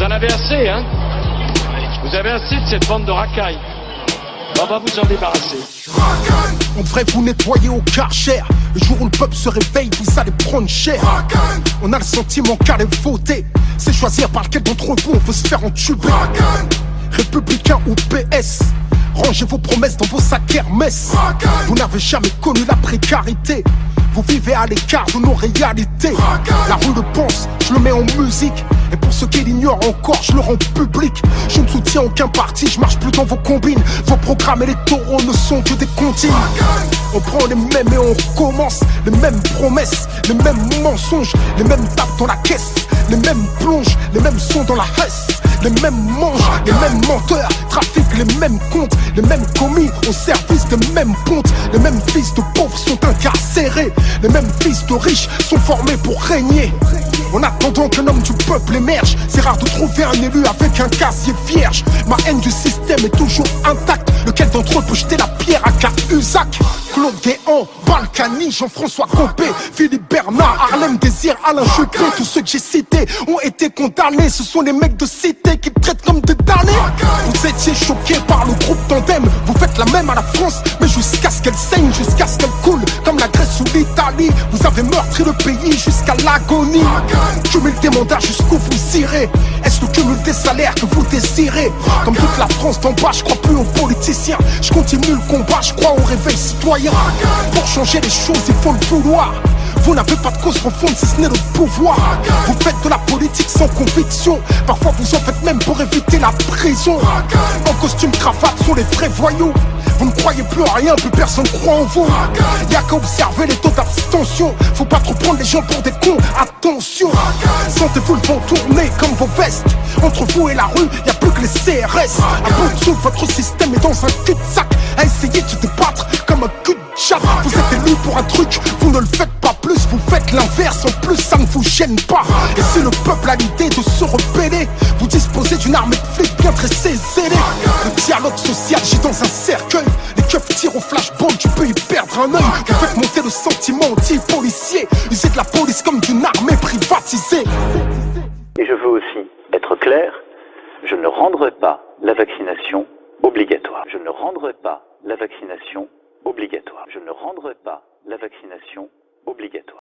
en avez assez, hein? Vous avez assez de cette bande de racailles. On va vous en débarrasser. On devrait vous nettoyer au Karcher. Le jour où le peuple se réveille, vous allez prendre cher. On a le sentiment qu'aller voter, c'est choisir par lequel d'entre vous on veut se faire entuber. Républicain ou PS, rangez vos promesses dans vos sacs Hermès. Vous n'avez jamais connu la précarité, vous vivez à l'écart de nos réalités. La rue le pense, je le mets en musique. Et pour ceux qui l'ignorent encore, je le rends public. Je ne soutiens aucun parti, je marche plus dans vos combines. Vos programmes électoraux ne sont que des comptines. On prend les mêmes et on recommence. Les mêmes promesses, les mêmes mensonges, les mêmes tapes dans la caisse, les mêmes plonges, les mêmes sons dans la hesse. Les mêmes manges, les mêmes menteurs, trafiquent les mêmes comptes, les mêmes commis au service des mêmes pontes. Les mêmes fils de pauvres sont incarcérés, les mêmes fils de riches sont formés pour régner. En attendant qu'un homme du peuple émerge, c'est rare de trouver un élu avec un casier vierge. Ma haine du système est toujours intacte. Lequel d'entre eux peut jeter la pierre à Cahuzac? Claude Guéant, Balkany, Jean-François Copé, Philippe Bernard, Harlem Désir, Alain Juppé. Tous ceux que j'ai cités ont été condamnés. Ce sont les mecs de cité qui te traitent comme des damnés. Vous étiez choqués par le groupe Tandem. Vous faites la même à la France, mais jusqu'à ce qu'elle saigne, jusqu'à ce qu'elle coule, comme la Grèce ou l'Italie. Vous avez meurtri le pays jusqu'à l'agonie. Cumul des mandats jusqu'où vous irez. Est-ce le cumul des salaires que vous désirez? Comme toute la France d'en bas, je crois plus aux politiciens. Je continue le combat, je crois au réveil citoyen. Pour changer les choses, il faut le vouloir. Vous n'avez pas de cause profonde si ce n'est le pouvoir. Vous faites de la politique sans conviction. Parfois vous en faites même pour éviter la prison. En costume cravate sont les vrais voyous. Vous ne croyez plus en rien, plus personne croit en vous. Y'a qu'à observer les taux d'abstention. Faut pas trop prendre les gens pour des cons, attention. Sentez-vous le vent tourner comme vos vestes. Entre vous et la rue, y'a plus que les CRS. À bout de souffle, votre système est dans un cul-de-sac. À essayer de se débattre comme un cul de chat. Vous êtes élu pour un truc, vous ne le faites pas plus. Vous faites l'inverse, en plus ça ne vous gêne pas. Et si le peuple a l'idée de se rebeller, vous disposez d'une armée de flics bien tressée et zélée. Le dialogue social gît dans un cercueil. Les keufs tirent au flashball, tu peux y perdre un œil. Vous faites monter le sentiment anti-policier. Usez de la police comme d'une armée privatisée. Et je veux aussi être clair, je ne rendrai pas la vaccination obligatoire. Je ne rendrai pas la vaccination obligatoire. Je ne rendrai pas la vaccination obligatoire.